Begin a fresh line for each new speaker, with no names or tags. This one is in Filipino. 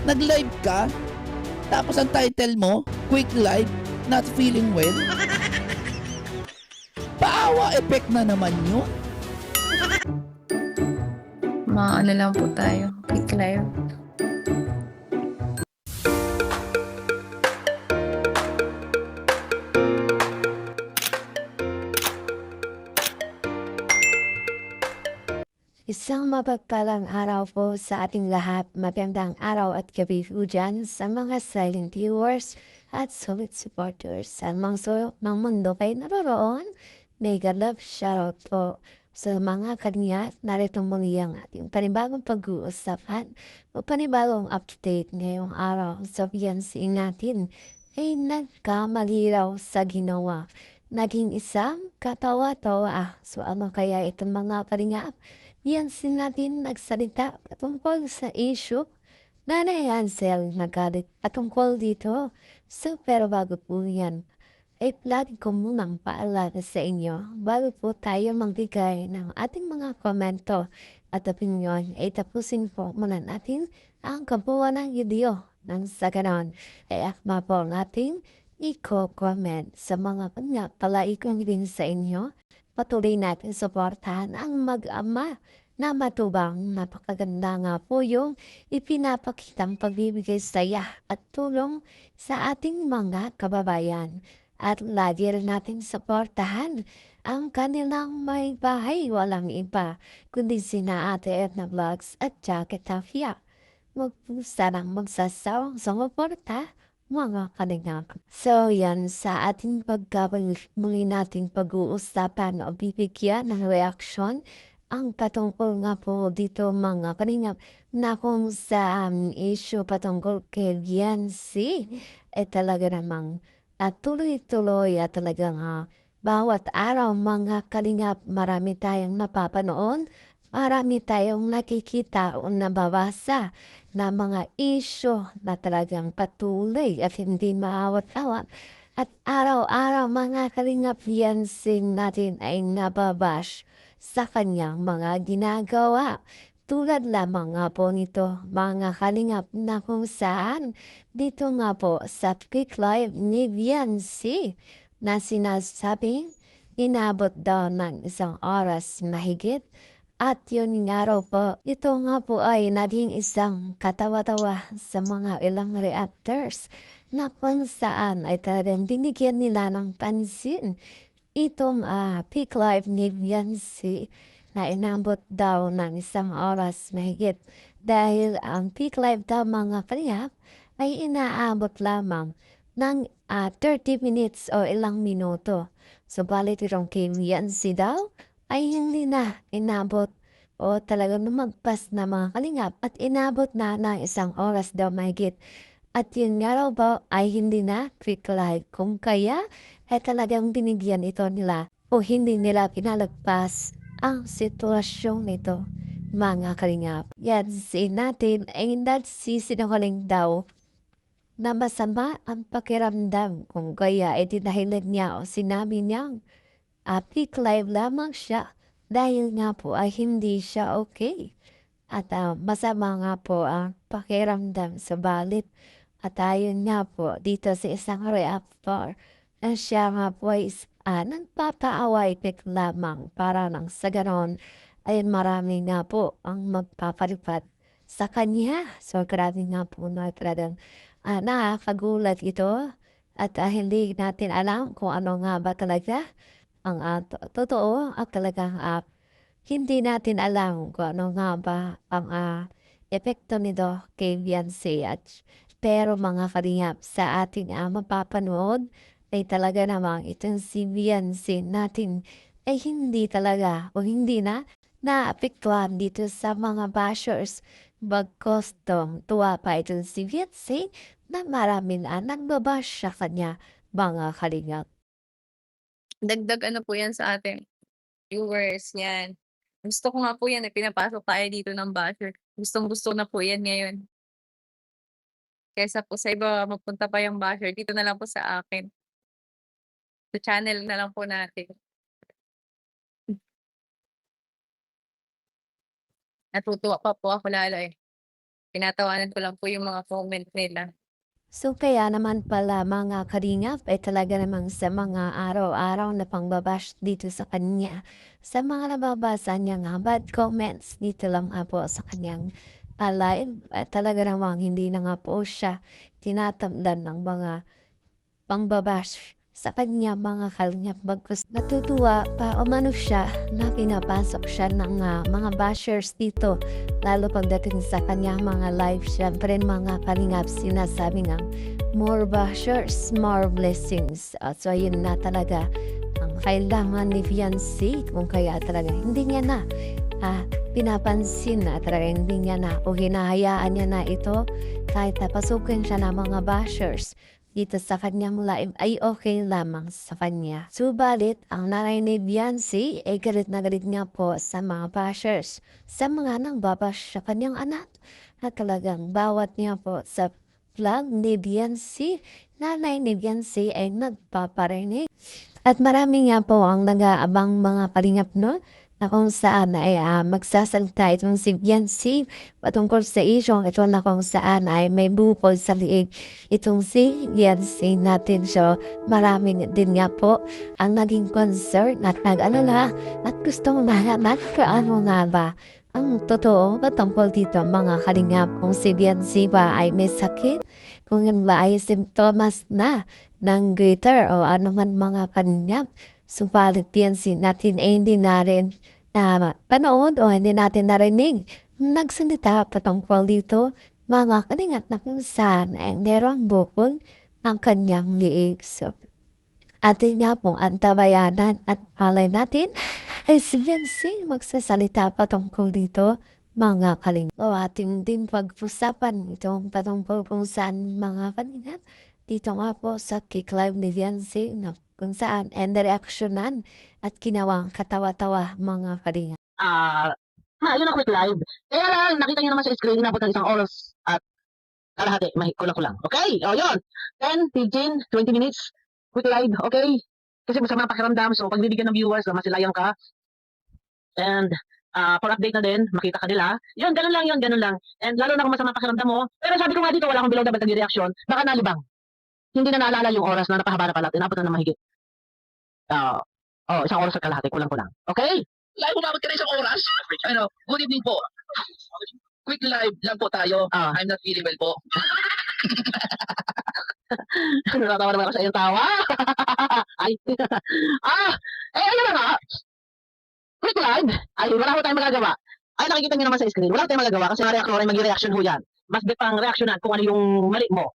Nag-live ka, tapos ang title mo, quick live, not feeling well. Paawa effect na naman yun.
Maano lang po tayo, quick live.
Isang mapagpalang araw po sa ating lahat. Magandang araw at gabi po dyan sa mga silent viewers at solid supporters. Sa mga ng mundo kayo naroroon, mega love shoutout po sa mga kanya. Narito muli ang ating panibagong pag-uusapan o panibagong update ngayong araw. Sabihan natin ay nagkamali raw sa ginawa. Naging isang katawa-tawa. So ano kaya itong mga kalingap? Yan natin nagsalita tungkol sa issue na Hansel nagalit at tungkol dito. So pero bago po yan, ay lagi ko munang paalala sa inyo bago po tayo magbigay ng ating mga komento at opinion ay tapusin po muna natin ang kabuuan ng video nang sa ganon ay akma po natin i-comment sa mga kanya palaikong din sa inyo. Patuloy natin suportahan ang mag-ama na matubang. Napakaganda nga po yung ipinapakitang pagbibigay saya at tulong sa ating mga kababayan. At lagi rin natin suportahan ang kanilang may bahay. Walang iba kundi sina Ate Edna Vlogs at Jacket Tafia. Huwag po sanang magsasawang sumuporta mga kalingap. So yan, sa ating muli nating pag-uusapan o bibigyan ng reaksyon ang patungkol nga po dito mga kalingap na kung sa issue patungkol kay Yancy talaga namang at tuloy-tuloy at talagang bawat araw mga kalingap marami tayong napapanood, marami tayong nakikita o nababasa na mga issue na talagang patuloy at hindi maawat-awat. At araw-araw mga kalingap Yansin natin ay nababash sa kanyang mga ginagawa. Tulad lamang nga po nito mga kalingap na kung saan dito nga po sa quick live ni Yancy na sinasabing inabot daw ng 1 oras mahigit. At yun nga raw po, ito nga po ay naging isang katawa-tawa sa mga ilang reactors na kung saan ay talagang binigyan nila ng pansin itong peak live ni Yancy na inabot daw ng 1 oras mahigit dahil ang peak live daw mga kalihap ay inaabot lamang ng 30 minutes o ilang minuto. Subalit itong kay Yancy daw ay hindi na inabot o talagang lumagpas na mga kalingap at inabot na ng 1 oras daw mahigit. At yun nga raw ba ay hindi na quick live kung kaya ay talagang binigyan ito nila o hindi nila pinalagpas ang sitwasyon nito mga kalingap. Yan natin ay nagsisinungaling daw na masama ang pakiramdam kung kaya ay dinahilan niya o sinabi niyang peak live lamang siya dahil nga po ay hindi siya okay. At masama nga po ang pakiramdam sa balit. At ayon nga po dito sa isang reactor na siya nga po ay nagpapaaway lamang para nang sa ganon ay marami nga po ang magpapalipat sa kanya. So grabe nga po na talagang nakakagulat ito at hindi natin alam kung ano nga ba talaga ang totoo at talagang hindi natin alam kung ano nga ba ang epekto nito kay Beyonce at pero mga kalingap sa ating mapapanood ay talaga namang itong si Beyonce natin ay hindi talaga o hindi na naapektuhan dito sa mga bashers. Bagkos tuwa pa itong si Beyonce na marami na nagbabash sa kanya mga kalingap.
Dagdag ano po yan sa ating viewers, yan. Gusto ko nga po yan, pinapasok tayo dito ng basher. Gustong-gusto na po yan ngayon. Kaysa po sa iba magpunta pa yung basher, dito na lang po sa akin. Sa channel na lang po natin. Natutuwa pa po ako lalo eh. Pinatawanan ko lang po yung mga comment nila.
So kaya naman pala mga kalingap ay talaga namang sa mga araw-araw na pangbabash dito sa kanya. Sa mga nababasa niya nga bad comments dito lang nga po sa kanyang live. At talaga namang hindi na nga po siya tinatamdan ng mga pangbabash sa kanya mga kalingap. Bagkus natutuwa pa umano siya na pinapasok siya ng mga bashers dito. Lalo pagdating sa kanyang mga live, syempre mga kalingap sinasabi nga, more bashers, more blessings. So yun na talaga ang kailangan ni Fiancé kung kaya talaga hindi niya na pinapansin na talaga hindi niya na o hinahayaan niya na ito kahit napasukin siya ng mga bashers dito sa kanyang live ay okay lamang sa kanya. Subalit, ang nanay ni Fiancé ay galit na galit nga po sa mga bashers, sa mga nang babash sa kanyang anak. At talagang bawat niya po sa vlog ni Fiancé, nanay ni Fiancé ay nagpaparinig. At marami nga po ang nag-aabang mga kalingap no na kung saan ay magsasalita itong si Fiancé patungkol sa isyong ito na kung saan ay may bukol sa liig itong si Fiancé natin. So maraming din nga po ang naging concern at nag-alala at gustong malaman kaano nga ba ang totoo patungkol dito mga kalingap kung si Fiancé ba ay may sakit, kung yan ba ay simptomas na ng goiter o anuman mga kalingap. Subalit Fiancé natin ay hindi na rin panood o hindi natin narinig nagsalita patungkol dito mga kalingap na kung saan ay merong bukol ang kanyang liig. So, atin nga pong antabayanan at palay natin ay si Fiancé magsasalita patungkol dito mga kalingap. O ating din pag-usapan itong patungkol kung saan mga kalingap dito nga po sa Kick Live ni Fiancé na kung saan and reaksyonan at kinawang katawa-tawa mga kalingap.
Yun ang quick live. Kaya lang, nakita niyo naman sa screen, inabot ng 1 oras at kalahati, kulang-kulang. Okay? O, yun. 10, 15, 20 minutes, quick live, okay? Kasi masama pakiramdam, so pag bibigyan ng viewers, masilayan ka. And, for update na din, makita ka nila. Yun, ganun lang. And lalo na kung masama pakiramdam mo, pero sabi ko nga dito, wala akong below the belt nag-reaction, baka nalibang. Hindi na naalala yung oras na napahaba na pala, inabot na ng mahigit. 1 oras at kalahati, kulang-kulang. Okay?
Live umabot ka na 1 oras. Ano, good evening po. Quick live lang po tayo. I'm not feeling well po.
Natatawa naman ako sa iyong tawa. Ay. Ayun na nga. Quick live. Ay, wala ko tayong magagawa. Ay, nakikita niyo naman sa screen. Wala tayong magagawa kasi mga reaction ay mag-reaction ho yan. Mas pang reaksyonan kung ano yung mali mo.